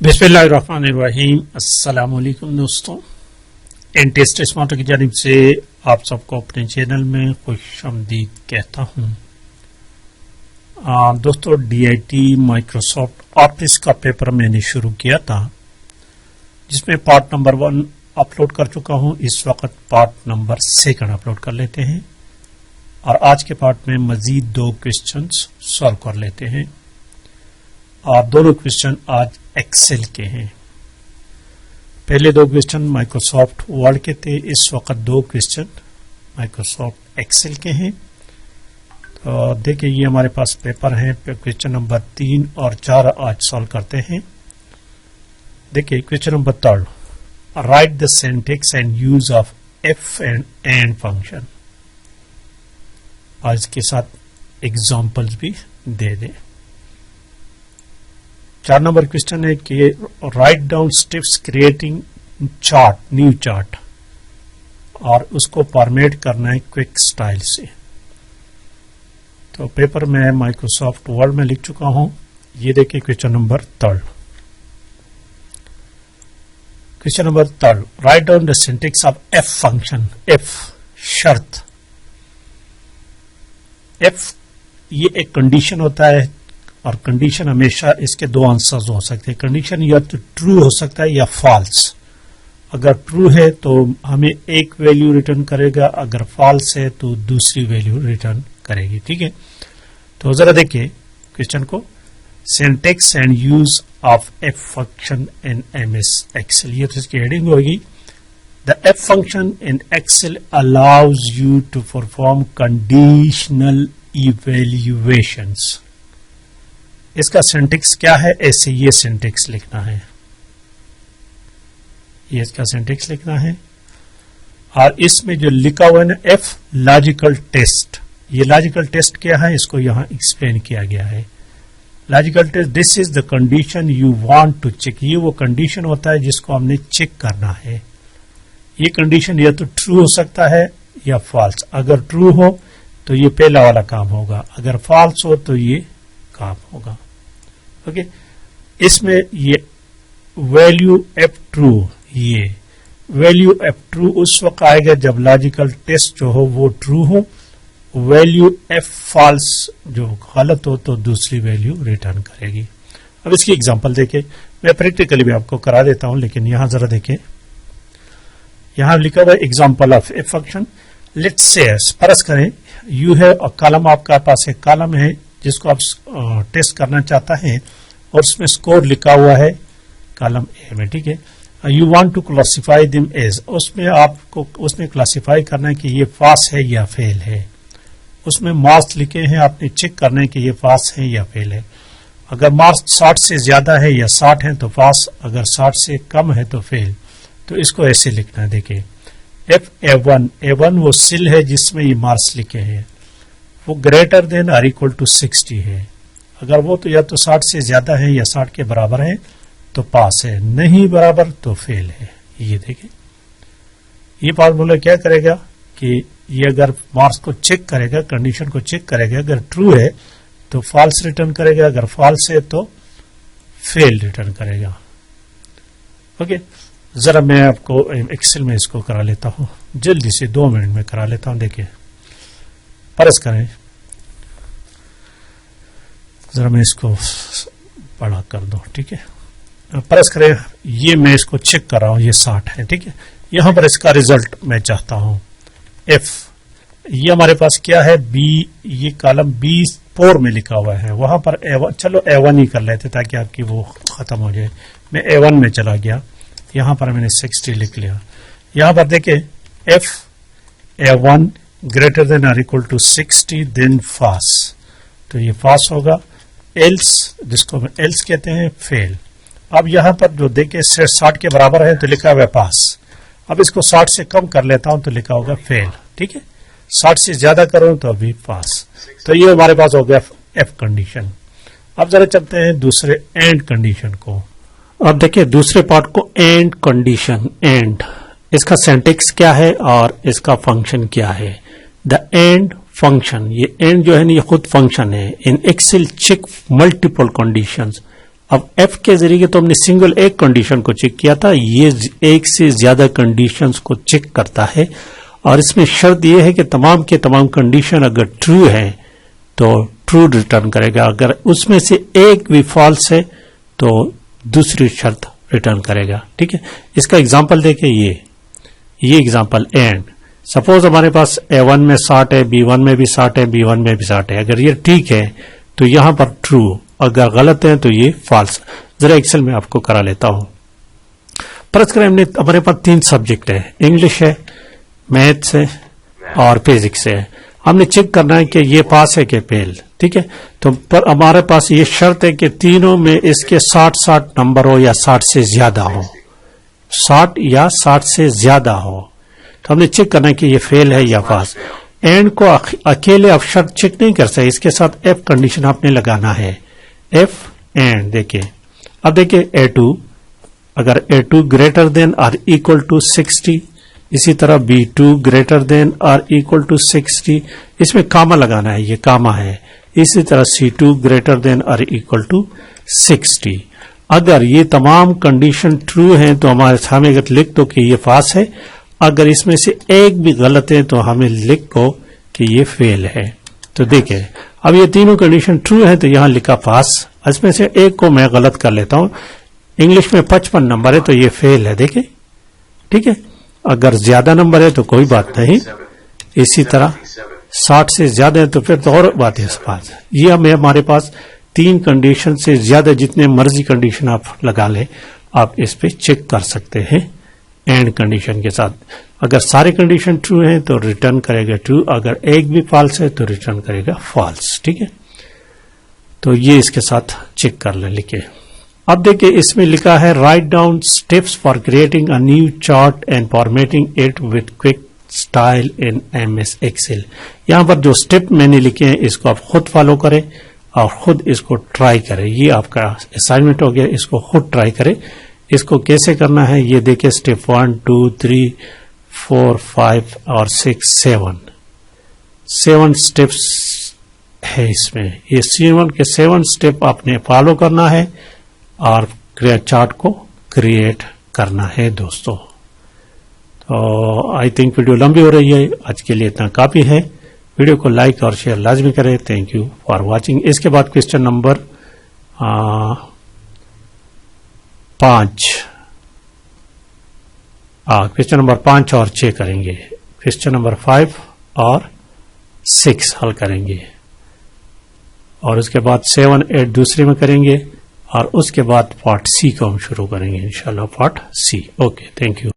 बिस्मिल्लाहिर्रहमानिर्रहीम। अस्सलाम वालेकुम दोस्तों, टेस्ट स्मार्ट की जानिब से आप सबको अपने चैनल में खुशामदीद कहता हूँ। दोस्तों, DIT माइक्रोसॉफ्ट ऑफिस का पेपर मैंने शुरू किया था, जिसमें पार्ट नंबर 1 अपलोड कर चुका हूँ। इस वक्त पार्ट नंबर 2 अपलोड कर लेते हैं और आज के पार्ट में मजीद 2 क्वेश्चंस सॉल्व कर लेते हैं। और दोनों क्वेश्चन आज एक्सेल के हैं। पहले 2 क्वेश्चन माइक्रोसॉफ्ट वर्ड के थे, इस वक्त 2 क्वेश्चन माइक्रोसॉफ्ट एक्सेल के हैं। तो देखिए, ये हमारे पास पेपर है। क्वेश्चन नंबर 3 और 4 आज सॉल्व करते हैं। देखिए, question number 3, right the syntax and use of F and function. और इसके साथ एग्जांपल्स भी दे दें। 4 नंबर क्वेश्चन है कि right down steps creating chart, new chart, और उसको फॉर्मेट करना है क्विक स्टाइल से। तो पेपर में माइक्रोसॉफ्ट वर्ड में लिख चुका हूं। ये देखिए question number 3। Question number 3, write down the syntax of if function. F शर्त, एफ ये एक कंडीशन होता है और कंडीशन हमेशा इसके 2 आंसर्स हो सकते हैं। कंडीशन या तो ट्रू हो सकता है या फॉल्स। अगर ट्रू है तो हमें एक वैल्यू रिटर्न करेगा, अगर फॉल्स है तो दूसरी वैल्यू रिटर्न करेगी। ठीक है, तो जरा देखिए क्वेश्चन को। Syntax and use of if function in MS Excel, ये तो इसकी हेडिंग होगी। The if function in Excel allows you to perform conditional evaluations. इसका सिंटैक्स क्या है? ऐसे ये सिंटैक्स लिखना है, ये इसका सिंटैक्स लिखना है। और इसमें जो लिखा हुआ है ना, एफ लॉजिकल टेस्ट, ये लॉजिकल टेस्ट क्या है इसको यहां एक्सप्लेन किया गया है। Logical test, this is the condition you want to check. ये वो कंडीशन होता है जिसको हमने चेक करना है। ये कंडीशन या तो ट्रू हो सकता है या फॉल्स। अगर ट्रू हो तो ये पहला वाला काम होगा, अगर फॉल्स हो तो ये काम होगा। ओके, इसमें ये वैल्यू एफ ट्रू, ये वैल्यू एफ ट्रू उस वक्त आएगा जब लॉजिकल टेस्ट जो हो वो ट्रू हो। वैल्यू एफ फॉल्स जो गलत हो तो दूसरी वैल्यू रिटर्न करेगी। अब इसकी एग्जांपल देखें, मैं प्रैक्टिकली भी आपको करा देता हूं, लेकिन यहां जरा देखें। यहां लिखा हुआ example of if function. Let's say फर्ज करें यू है और कॉलम, आपका पास एक कॉलम है जिसको आप टेस्ट करना चाहता है और उसमें स्कोर लिखा हुआ है कॉलम ए में। ठीक है, you want to classify them as, उसमें आपको उसमें क्लासिफाई करना है कि ये पास है या फेल है। उसमें मार्क्स लिखे हैं, आपने चेक करना है कि ये पास है या फेल है। अगर मार्क्स 60 से ज्यादा है या 60 है तो पास, अगर 60 से कम है तो फेल। तो इसको ऐसे लिखना है। देखिए, एफ A1 वो सिल है जिसमें ये मार्क्स लिखे हैं, वो ग्रेटर देन और इक्वल टू 60 है। अगर वो तो या तो 60 से ज्यादा है या 60 के बराबर है तो पास है, नहीं बराबर तो फेल है। ये देखिए, ये फार्मूला क्या करेगा कि ये अगर मार्क्स को चेक करेगा, कंडीशन को चेक करेगा, अगर ट्रू है तो फॉल्स रिटर्न करेगा, अगर फॉल्स है तो फेल रिटर्न करेगा। ओके, जरा मैं आपको एक्सेल में इसको करा लेता हूं, जल्दी से 2 मिनट में करा लेता हूं। देखिए, फर्ज करें, जरा मैं इसको बड़ा कर दूं। ठीक है, फर्ज करें ये मैं इसको चेक कर रहा हूं, ये 60 है। ठीक है, यहां पर इसका रिजल्ट मैं चाहता हूं एफ। ये हमारे पास क्या है? बी, ये कॉलम B4 में लिखा हुआ है, वहां पर A1, चलो A1 ही कर लेते ताकि आपकी वो खत्म हो जाए। मैं A1 में चला गया, यहां पर मैंने 60 लिख लिया। यहां पर देखें, एफ A1 ग्रेटर देन और इक्वल टू 60 देन पास, तो ये पास होगा। एल्स, जिसको हम एल्स कहते हैं, फेल। अब यहां पर जो देखे 60 के बराबर है तो लिखा हुआ है पास। अब इसको 60 से कम कर लेता हूं तो लिखा होगा फेल। ठीक है, 60 से ज्यादा करो तो अभी पास। तो ये हमारे पास हो गया एफ कंडीशन। अब जरा चलते हैं दूसरे एंड कंडीशन को। अब देखिए दूसरे पार्ट को, एंड कंडीशन। एंड, इसका सिंटैक्स क्या है और इसका फंक्शन क्या है? द एंड फंक्शन, ये एंड जो है ना ये खुद फंक्शन है। In Excel check multiple conditions, अब एफ के जरिए तो हमने सिंगल एक कंडीशन को चेक किया था, ये एक से ज्यादा कंडीशंस को चेक करता है और इसमें शर्त यह है कि तमाम के तमाम कंडीशन अगर ट्रू है तो ट्रू रिटर्न करेगा, अगर उसमें से एक भी फॉल्स है तो दूसरी शर्त रिटर्न करेगा। ठीक है, इसका एग्जांपल देखें, ये एग्जांपल एंड सपोज हमारे पास A1 में 60 है, B1 में भी 60 है, B1 में भी 60 है। अगर ये ठीक है तो यहां पर ट्रू, अगर गलत है तो ये फॉल्स। जरा एक्सेल में आपको करा लेता हूं। फर्ज करें हमने हमारे पास 3 सब्जेक्ट है, इंग्लिश है, मैथ्स है और फिजिक्स है। हमने चेक करना है कि ये पास है कि फेल। ठीक है, तो पर हमारे पास ये शर्त है कि तीनों में इसके 60 नंबर हो या 60 से ज्यादा हो, 60 या 60 से ज्यादा हो। तो हमने चेक करना है कि ये फेल है या पास। एंड को अकेले आप शर्त चेक नहीं कर सकते, इसके साथ एफ कंडीशन आपने लगाना है। एफ एंड देखिए, अब देखिए A2, अगर A2 ग्रेटर देन और इक्वल टू 60, इसी तरह B2 ग्रेटर देन और इक्वल टू 60, इसमें कामा लगाना है, ये कामा है। इसी तरह C2 ग्रेटर देन और इक्वल टू 60। अगर ये तमाम कंडीशन ट्रू हैं तो हमारे सामने अगर लिख दो कि ये पास है, अगर इसमें से एक भी गलत है तो हमें लिख दो कि ये फेल है। तो देखिए, अब ये तीनों कंडीशन ट्रू है तो यहां लिखा पास, इसमें से एक को मैं गलत कर लेता हूं। इंग्लिश में 55 नंबर है तो ये फेल है, देखिए। ठीक है, अगर ज्यादा नंबर है तो कोई बात नहीं, इसी तरह 60 से ज्यादा है तो फिर तो और बात है। पास ये हमें हमारे पास 3 कंडीशन से ज्यादा, जितने मर्जी कंडीशन आप लगा लें, आप इस पे चेक कर सकते हैं एंड कंडीशन के साथ। अगर सारे कंडीशन ट्रू हैं तो रिटर्न करेगा ट्रू, अगर एक भी फॉल्स है तो रिटर्न करेगा फॉल्स। ठीक है, तो ये इसके साथ चेक कर ले लिखे। अब देखिए, इसमें लिखा है write down steps for creating a new chart and formatting it with quick style in MS Excel. यहां पर जो स्टेप मैंने लिखे हैं इसको आप खुद फॉलो करें और खुद इसको ट्राई करें। ये आपका असाइनमेंट हो गया, इसको खुद ट्राई करें। इसको कैसे करना है ये देखिए, स्टेप 1 2 3 4 5 और 6 7 स्टेप्स है इसमें। ये 7 के 7 स्टेप आपने फॉलो करना है और चार्ट को क्रिएट करना है दोस्तों। तो आई थिंक वीडियो लंबी हो रही है, आज के लिए इतना काफी है। वीडियो को लाइक और शेयर लाजमी करें। Thank you for watching. इसके बाद क्वेश्चन नंबर 5 क्वेश्चन नंबर 5 और 6 करेंगे। क्वेश्चन नंबर 5 और 6 हल करेंगे और उसके बाद 7 8 दूसरे में करेंगे और उसके बाद पार्ट C को हम शुरू करेंगे इंशाल्लाह, part C। Okay, thank you.